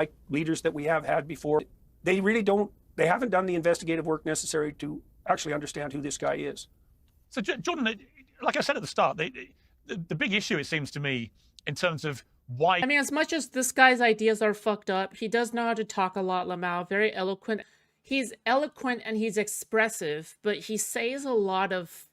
like leaders that we have had before, they really don't, they haven't done the investigative work necessary to actually understand who this guy is. So, Jordan, like I said at the start, the big issue, it seems to me, in terms of why. I mean, as much as this guy's ideas are fucked up, he does know how to talk a lot, Lamau, very eloquent. He's eloquent and he's expressive, but he says a lot of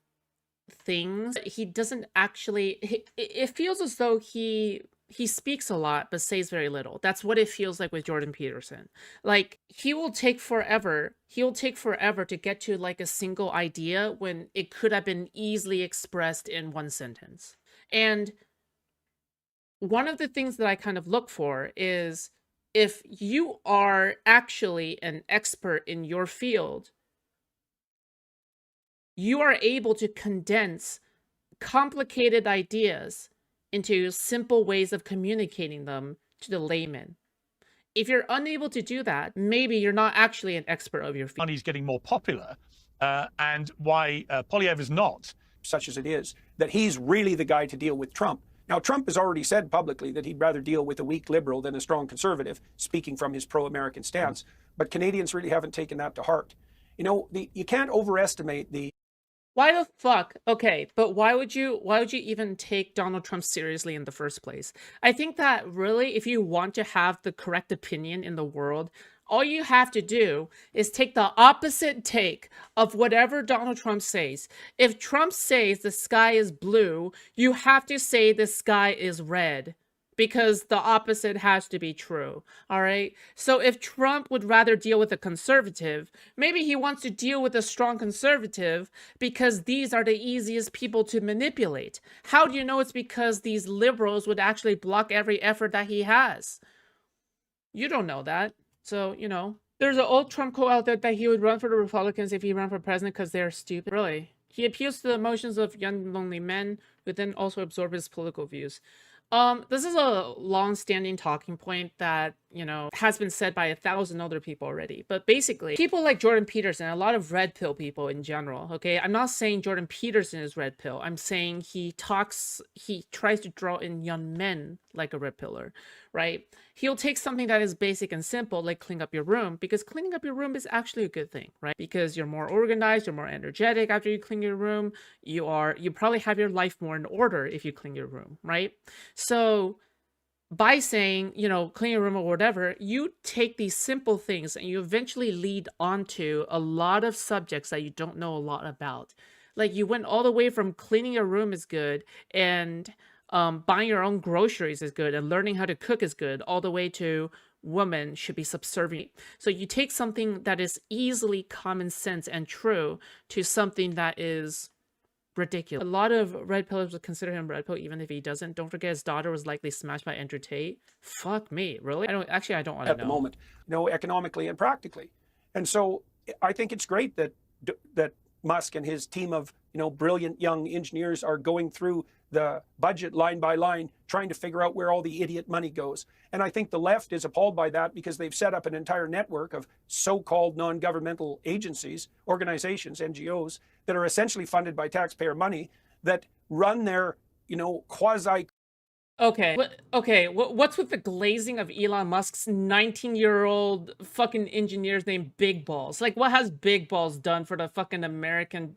things. He doesn't actually, it feels as though he speaks a lot but says very little. That's what it feels like with Jordan Peterson. Like, he'll take forever to get to like a single idea when it could have been easily expressed in one sentence. And one of the things that I kind of look for is, if you are actually an expert in your field, you are able to condense complicated ideas into simple ways of communicating them to the layman. If you're unable to do that, maybe you're not actually an expert of your field. Money's getting more popular, and why Poilievre is not. Such as it is, that he's really the guy to deal with Trump. Now, Trump has already said publicly that he'd rather deal with a weak liberal than a strong conservative, speaking from his pro-American stance. But Canadians really haven't taken that to heart. You know, you can't overestimate the... Why the fuck? Okay, but why would you even take Donald Trump seriously in the first place? I think that really, if you want to have the correct opinion in the world, all you have to do is take the opposite take of whatever Donald Trump says. If Trump says the sky is blue, you have to say the sky is red, because the opposite has to be true, all right? So if Trump would rather deal with a conservative, maybe he wants to deal with a strong conservative because these are the easiest people to manipulate. How do you know it's because these liberals would actually block every effort that he has? You don't know that. So, you know, there's an old Trump quote out there that he would run for the Republicans if he ran for president because they're stupid. Really. He appeals to the emotions of young, lonely men, but then also absorb his political views. This is a long-standing talking point that, you know, has been said by 1,000 other people already. But basically, people like Jordan Peterson, a lot of red pill people in general, okay? I'm not saying Jordan Peterson is red pill. I'm saying he tries to draw in young men like a red pillar, right? He'll take something that is basic and simple, like clean up your room, because cleaning up your room is actually a good thing, right? Because you're more organized, you're more energetic after you clean your room. You probably have your life more in order if you clean your room, right? So by saying, you know, clean your room or whatever, you take these simple things and you eventually lead onto a lot of subjects that you don't know a lot about. Like, you went all the way from cleaning your room is good, and buying your own groceries is good, and learning how to cook is good, all the way to women should be subservient. So you take something that is easily common sense and true to something that is ridiculous. A lot of red pillers would consider him red pill even if he doesn't. Don't forget his daughter was likely smashed by Andrew Tate. Fuck me, really? I don't want to know. At the moment, you know, economically and practically. And so I think it's great that Musk and his team of, you know, brilliant young engineers are going through the budget line by line, trying to figure out where all the idiot money goes. And I think the left is appalled by that because they've set up an entire network of so-called non-governmental agencies, organizations, NGOs, that are essentially funded by taxpayer money that run their, you know, quasi... Okay, what's with the glazing of Elon Musk's 19-year-old fucking engineers named Big Balls? Like, what has Big Balls done for the fucking American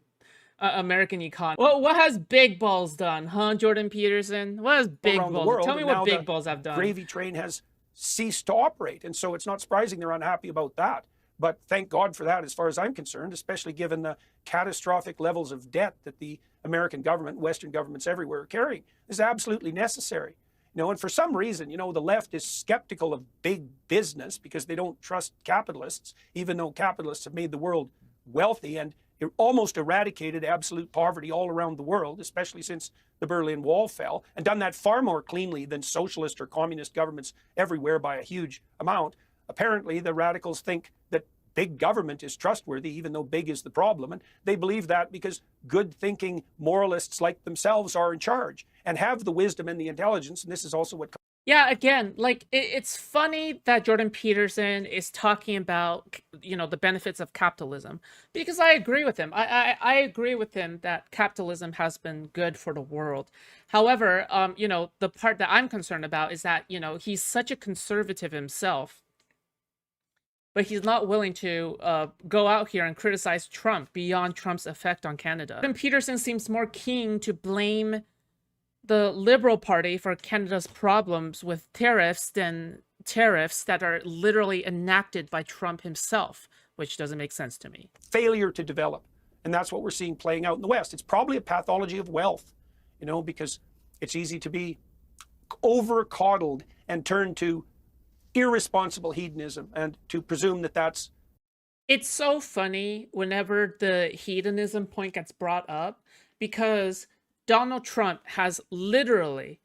economy? What has Big Balls done, huh, Jordan Peterson? What has Big Balls? Tell me what Big Balls have done. Gravy train has ceased to operate, and so it's not surprising they're unhappy about that. But thank God for that, as far as I'm concerned, especially given the catastrophic levels of debt that the American government, Western governments everywhere are carrying. This is absolutely necessary. You know, and for some reason, you know, the left is skeptical of big business because they don't trust capitalists, even though capitalists have made the world wealthy and almost eradicated absolute poverty all around the world, especially since the Berlin Wall fell, and done that far more cleanly than socialist or communist governments everywhere by a huge amount. Apparently, the radicals think that big government is trustworthy, even though big is the problem. And they believe that because good-thinking moralists like themselves are in charge and have the wisdom and the intelligence. And this is also what Yeah, again, like it's funny that Jordan Peterson is talking about, the benefits of capitalism because I agree with him. I agree with him that capitalism has been good for the world. However, the part that I'm concerned about is that, he's such a conservative himself, but he's not willing to go out here and criticize Trump beyond Trump's effect on Canada. Jordan Peterson seems more keen to blame the Liberal Party for Canada's problems with tariffs than tariffs that are literally enacted by Trump himself, which doesn't make sense to me. Failure to develop. And that's what we're seeing playing out in the West. It's probably a pathology of wealth, because it's easy to be over-coddled and turn to irresponsible hedonism and to presume that that's... It's so funny whenever the hedonism point gets brought up because Donald Trump has literally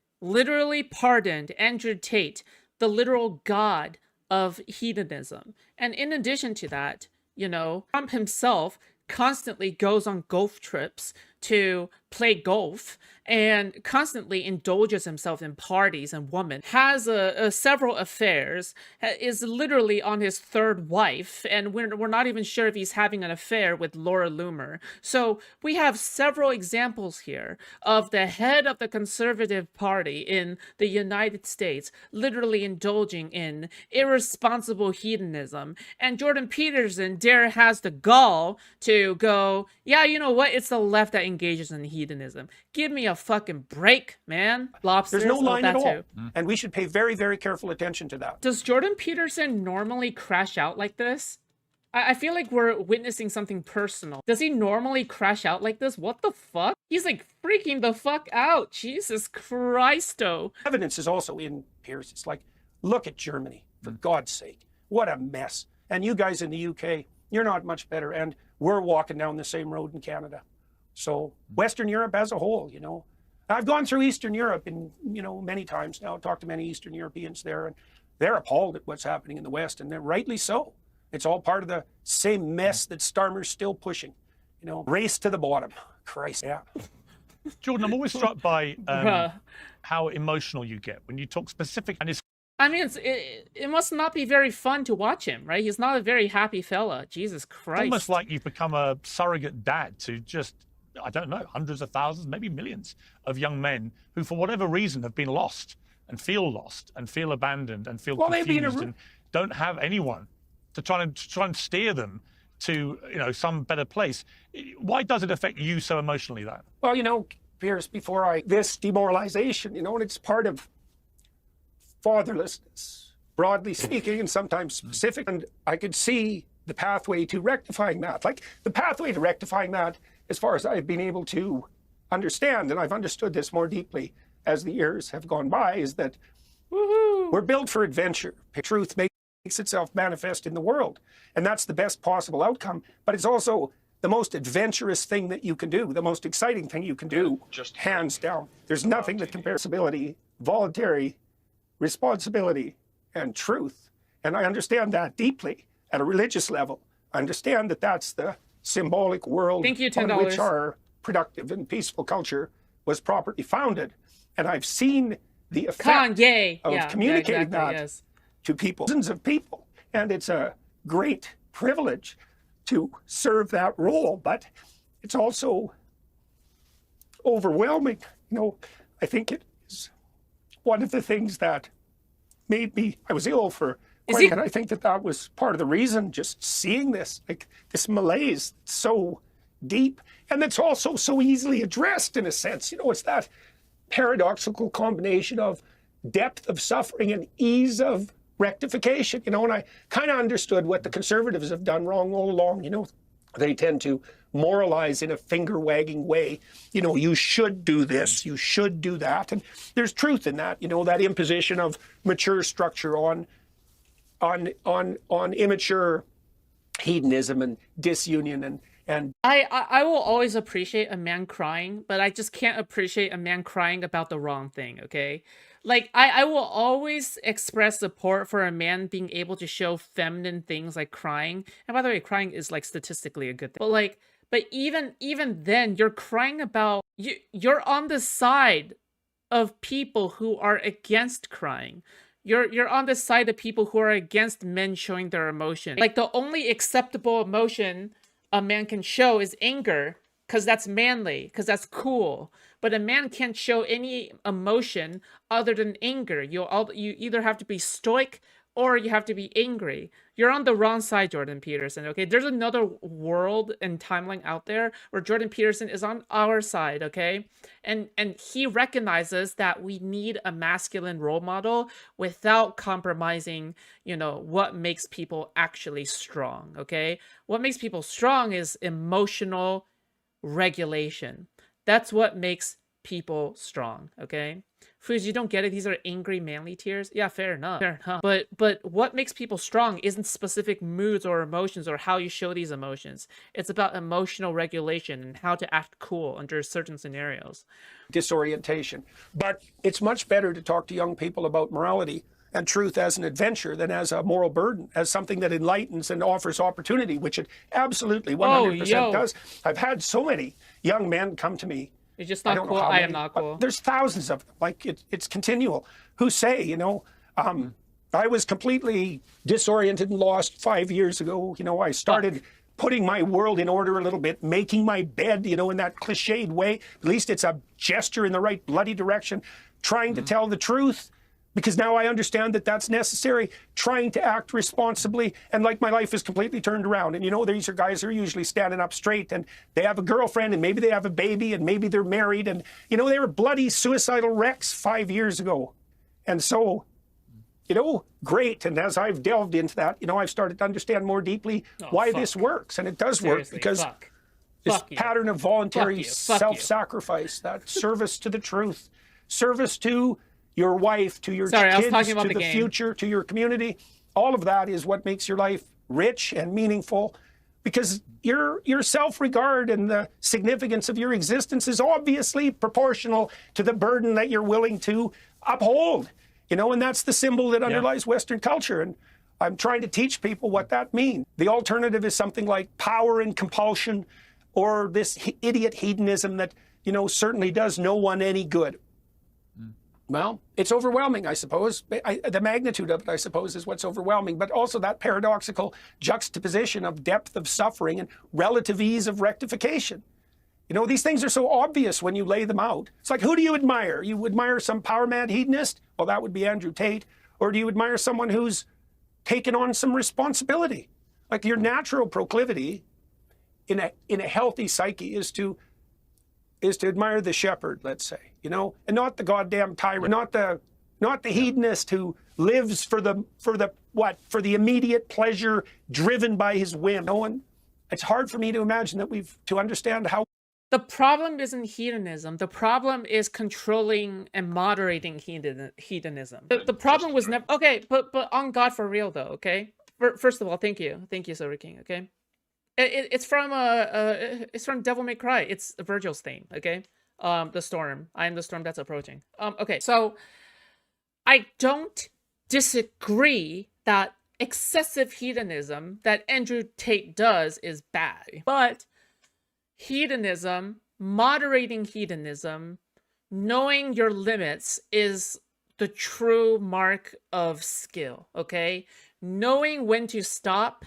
pardoned Andrew Tate, the literal god of hedonism. And in addition to that, Trump himself constantly goes on golf trips to play golf and constantly indulges himself in parties and women, has several affairs, is literally on his third wife, and we're not even sure if he's having an affair with Laura Loomer. So we have several examples here of the head of the Conservative Party in the United States literally indulging in irresponsible hedonism, and Jordan Peterson has the gall to go, yeah, you know what, it's the left that engages in hedonism. Give me a fucking break, man. Lobsters, there's no line at all. Too. And we should pay very, very careful attention to that. Does Jordan Peterson normally crash out like this? I feel like we're witnessing something personal. Does he normally crash out like this? What the fuck? He's like freaking the fuck out. Jesus Christo. Evidence is also in Piers. It's like, look at Germany, for God's sake. What a mess. And you guys in the UK, you're not much better. And we're walking down the same road in Canada. So Western Europe as a whole, I've gone through Eastern Europe in, many times now, talked to many Eastern Europeans there, and they're appalled at what's happening in the West, and they're rightly so. It's all part of the same mess that Starmer's still pushing, race to the bottom. Christ, yeah. Jordan, I'm always struck by how emotional you get when you talk specific, and it's... I mean, it must not be very fun to watch him, right? He's not a very happy fella. Jesus Christ. Almost like you've become a surrogate dad to just, I don't know, hundreds of thousands, maybe millions of young men who, for whatever reason, have been lost and feel abandoned and feel confused and don't have anyone to try and steer them to, some better place. Why does it affect you so emotionally, that? Well, Piers, this demoralization, and it's part of fatherlessness, broadly speaking, and sometimes specific. And I could see the pathway to rectifying that. Like the pathway to rectifying that, as far as I've been able to understand, and I've understood this more deeply as the years have gone by, is that we're built for adventure. Truth makes itself manifest in the world. And that's the best possible outcome. But it's also the most adventurous thing that you can do, the most exciting thing you can do, just hands down. There's nothing that compares ability, voluntary responsibility, and truth. And I understand that deeply at a religious level. I understand that that's the symbolic world Thank you, $10. on which our productive and peaceful culture was properly founded. And I've seen the effect of communicating that to people, thousands of people. And it's a great privilege to serve that role, but it's also overwhelming. I think it is one of the things that made me, I was ill for quite, and I think that was part of the reason, just seeing this, like this malaise so deep, and that's also so easily addressed in a sense. It's that paradoxical combination of depth of suffering and ease of rectification, and I kind of understood what the Conservatives have done wrong all along. They tend to moralize in a finger-wagging way. You should do this, you should do that, and there's truth in that. That imposition of mature structure on immature hedonism and disunion and I will always appreciate a man crying, but I just can't appreciate a man crying about the wrong thing, okay? Like, I will always express support for a man being able to show feminine things like crying. And by the way, crying is, like, statistically a good thing. But even then, you're crying about... You're on the side of people who are against crying. You're on the side of people who are against men showing their emotion. Like, the only acceptable emotion a man can show is anger, because that's manly, because that's cool. But a man can't show any emotion other than anger. You either have to be stoic or you have to be angry. You're on the wrong side, Jordan Peterson, okay? There's another world and timeline out there where Jordan Peterson is on our side, okay? And he recognizes that we need a masculine role model without compromising, what makes people actually strong, okay? What makes people strong is emotional regulation. That's what makes people strong, okay? Foods, you don't get it. These are angry, manly tears. Yeah, fair enough. Fair enough. But what makes people strong isn't specific moods or emotions or how you show these emotions. It's about emotional regulation and how to act cool under certain scenarios. Disorientation. But it's much better to talk to young people about morality and truth as an adventure than as a moral burden, as something that enlightens and offers opportunity, which it absolutely 100% does. I've had so many young men come to me. It's just not cool. I am not cool. There's thousands of them. Like, it's continual, who say, I was completely disoriented and lost 5 years ago. I started putting my world in order a little bit, making my bed, in that cliched way. At least it's a gesture in the right bloody direction, trying to tell the truth, because now I understand that that's necessary, trying to act responsibly, and like my life is completely turned around. And these are guys who are usually standing up straight, and they have a girlfriend, and maybe they have a baby, and maybe they're married, and they were bloody suicidal wrecks 5 years ago. And so, great. And as I've delved into that, I've started to understand more deeply why this works. And it does work because this pattern of voluntary self-sacrifice, that service to the truth, service to your wife, to your kids, to the future, to your community, all of that is what makes your life rich and meaningful, because your self-regard and the significance of your existence is obviously proportional to the burden that you're willing to uphold. And that's the symbol that underlies Western culture. And I'm trying to teach people what that means. The alternative is something like power and compulsion, or this idiot hedonism that, certainly does no one any good. Well, it's overwhelming, I suppose. The magnitude of it, I suppose, is what's overwhelming. But also that paradoxical juxtaposition of depth of suffering and relative ease of rectification. These things are so obvious when you lay them out. It's like, who do you admire? You admire some power-mad hedonist? Well, that would be Andrew Tate. Or do you admire someone who's taken on some responsibility? Like, your natural proclivity in a healthy psyche is to admire the shepherd, let's say, and not the goddamn tyrant, not the hedonist who lives for the immediate pleasure driven by his whim. It's hard for me to imagine to understand how. The problem isn't hedonism. The problem is controlling and moderating hedonism. The problem was never okay, but on God for real though. Okay, first of all, thank you, Silver King. Okay. It's from Devil May Cry. It's Virgil's theme, okay? The storm. I am the storm that's approaching. Okay, so I don't disagree that excessive hedonism that Andrew Tate does is bad. But hedonism, moderating hedonism, knowing your limits is the true mark of skill, okay? Knowing when to stop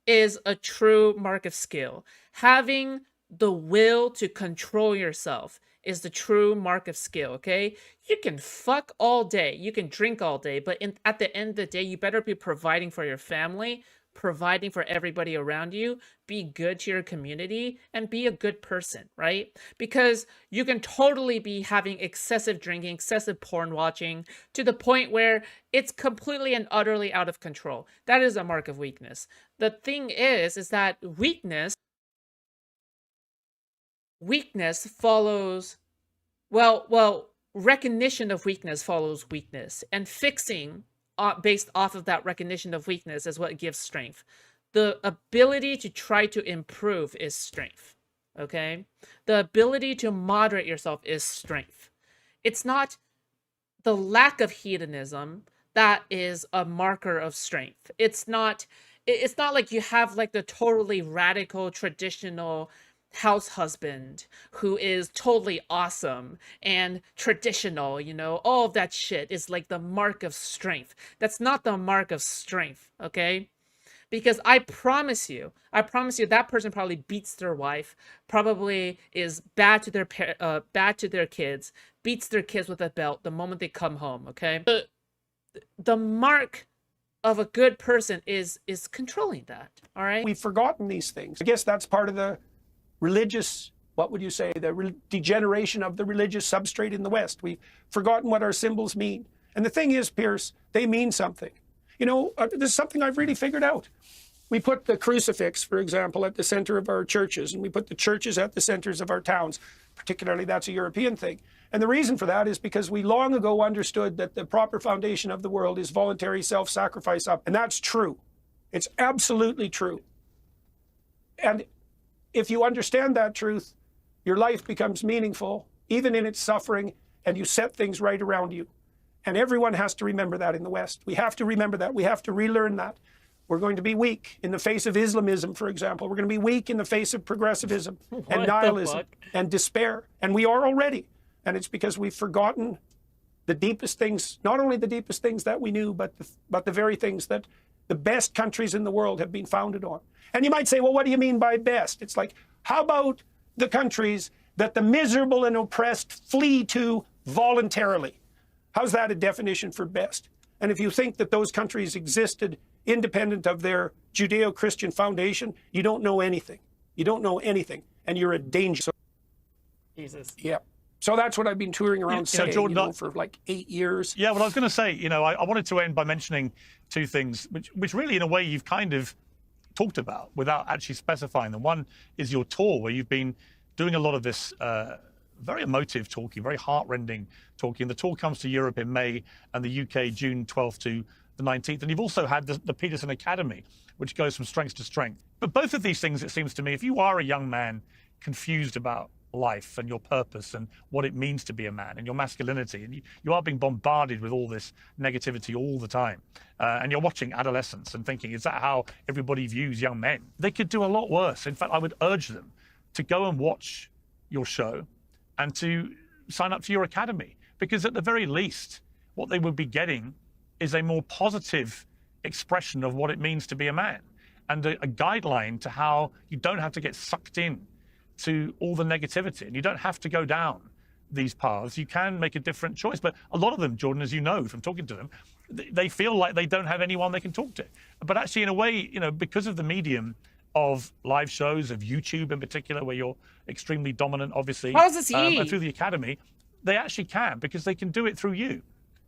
is a true mark of skill. Having the will to control yourself is the true mark of skill, okay? You can fuck all day, you can drink all day, but at the end of the day, you better be providing for your family, providing for everybody around you, be good to your community, and be a good person, right? Because you can totally be having excessive drinking, excessive porn watching, to the point where it's completely and utterly out of control. That is a mark of weakness. The thing is that weakness follows, recognition of weakness follows weakness, and fixing based off of that recognition of weakness is what gives strength. The ability to try to improve is strength, okay? The ability to moderate yourself is strength. It's not the lack of hedonism that is a marker of strength. It's not like you have like the totally radical, traditional house husband who is totally awesome and traditional, all of that shit is like the mark of strength. That's not the mark of strength, okay? Because I promise you that person probably beats their wife, probably is bad to their kids, beats their kids with a belt the moment they come home, okay? The mark of a good person is controlling that, all right? We've forgotten these things. I guess that's part of the religious, what would you say, the degeneration of the religious substrate in the West. We've forgotten what our symbols mean. And the thing is, Piers, they mean something. This is something I've really figured out. We put the crucifix, for example, at the center of our churches, and we put the churches at the centers of our towns. Particularly, that's a European thing. And the reason for that is because we long ago understood that the proper foundation of the world is voluntary self-sacrifice up. And that's true. It's absolutely true. And if you understand that truth, your life becomes meaningful, even in its suffering, and you set things right around you. And everyone has to remember that in the West. We have to remember that. We have to relearn that. We're going to be weak in the face of Islamism, for example. We're going to be weak in the face of progressivism and nihilism and despair. And we are already. And it's because we've forgotten the deepest things, not only the deepest things that we knew, but the very things that the best countries in the world have been founded on. And you might say, well, what do you mean by best? It's like, how about the countries that the miserable and oppressed flee to voluntarily? How's that a definition for best? And if you think that those countries existed independent of their Judeo-Christian foundation, you don't know anything. You don't know anything, and you're a danger. Jesus. Yeah. So that's what I've been touring around saying, Jordan, for like 8 years. Yeah, well, I was going to say, I wanted to end by mentioning two things, which really, in a way, you've kind of talked about without actually specifying them. One is your tour, where you've been doing a lot of this very emotive talking, very heart-rending talking. The tour comes to Europe in May and the UK June 12th to the 19th. And you've also had the Peterson Academy, which goes from strength to strength. But both of these things, it seems to me, if you are a young man confused about life and your purpose and what it means to be a man and your masculinity, and you are being bombarded with all this negativity all the time, and you're watching adolescents and thinking, is that how everybody views young men? They could do a lot worse. In fact, I would urge them to go and watch your show and to sign up to your academy, because at the very least, what they would be getting is a more positive expression of what it means to be a man, and a guideline to how you don't have to get sucked in to all the negativity, and you don't have to go down these paths. You can make a different choice. But a lot of them, Jordan, as you know from talking to them, they feel like they don't have anyone they can talk to. But actually, in a way, because of the medium of live shows, of YouTube in particular, where you're extremely dominant, obviously, and through the academy, they actually can, because they can do it through you.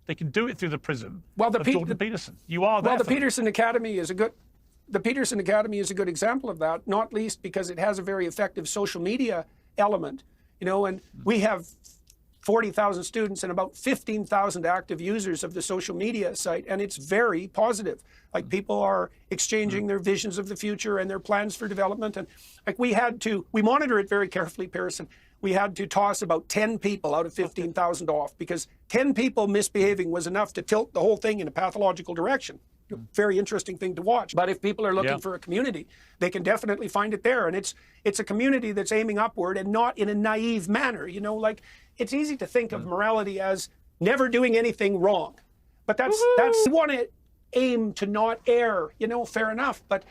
They can do it through the prism of Jordan Peterson. You are there. Well, the Peterson Academy is a good example of that, not least because it has a very effective social media element, and we have 40,000 students and about 15,000 active users of the social media site, and it's very positive. Like, people are exchanging their visions of the future and their plans for development, and like we monitor it very carefully, Pearson. We had to toss about 10 people out of 15,000 off, because 10 people misbehaving was enough to tilt the whole thing in a pathological direction. Very interesting thing to watch. But if people are looking for a community, they can definitely find it there. And it's a community that's aiming upward, and not in a naive manner. Like, it's easy to think of morality as never doing anything wrong. But that's you want to aim to not err, fair enough. But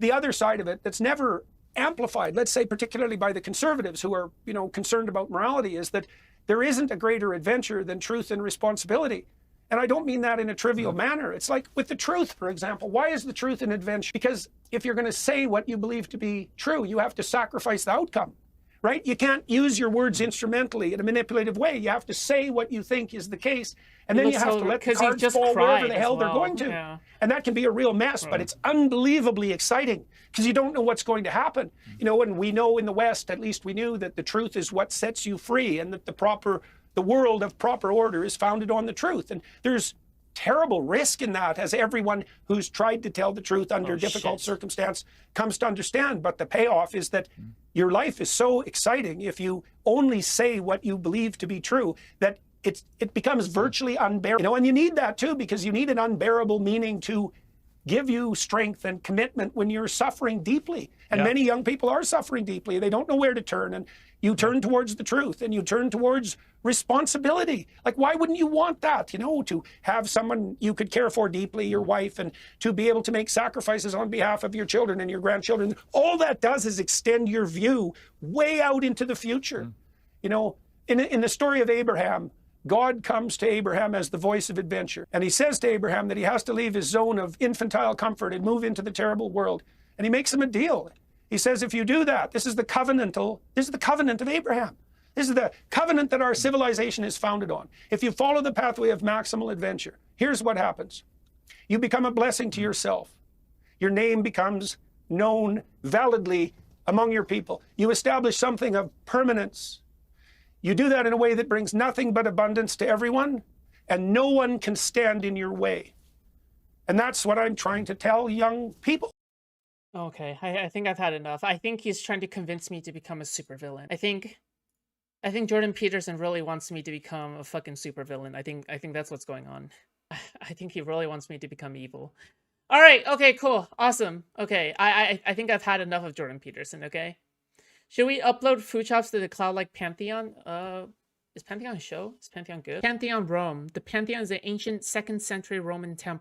the other side of it that's never amplified, let's say particularly by the conservatives who are, concerned about morality, is that there isn't a greater adventure than truth and responsibility. And I don't mean that in a trivial manner. It's like with the truth, for example. Why is the truth an adventure? Because if you're going to say what you believe to be true, you have to sacrifice the outcome, right? You can't use your words instrumentally in a manipulative way. You have to say what you think is the case, and then you have to let the cards fall wherever the hell they're going to. Yeah. And that can be a real mess, but it's unbelievably exciting, because you don't know what's going to happen. And we know in the West, at least we knew, that the truth is what sets you free, and that the world of proper order is founded on the truth. And there's terrible risk in that, as everyone who's tried to tell the truth under difficult circumstance comes to understand. But the payoff is that your life is so exciting if you only say what you believe to be true, that it becomes virtually unbearable. And you need that too, because you need an unbearable meaning to give you strength and commitment when you're suffering deeply. And Yeah. many young people are suffering deeply. They don't know where to turn. And you turn towards the truth and you turn towards responsibility. Like, why wouldn't you want that? You know, to have someone you could care for deeply, your wife, and to be able to make sacrifices on behalf of your children and your grandchildren. All that does is extend your view way out into the future. You know, in the story of Abraham, God comes to Abraham as the voice of adventure. And he says to Abraham that he has to leave his zone of infantile comfort and move into the terrible world. And he makes him a deal. He says, if you do that, this is the covenant of Abraham. This is the covenant that our civilization is founded on. If you follow the pathway of maximal adventure, here's what happens. You become a blessing to yourself. Your name becomes known validly among your people. You establish something of permanence. You do that in a way that brings nothing but abundance to everyone, and no one can stand in your way. And that's what I'm trying to tell young people. Okay, I think I've had enough. I think he's trying to convince me to become a supervillain. I think Jordan Peterson really wants me to become a fucking supervillain. I think that's what's going on. I think he really wants me to become evil. All right, okay, cool, awesome. Okay, I think I've had enough of Jordan Peterson. Okay, should we upload Foodshops to the cloud like Pantheon? Is Pantheon a show? Is Pantheon good? Pantheon Rome. The Pantheon is an ancient 2nd century Roman temple.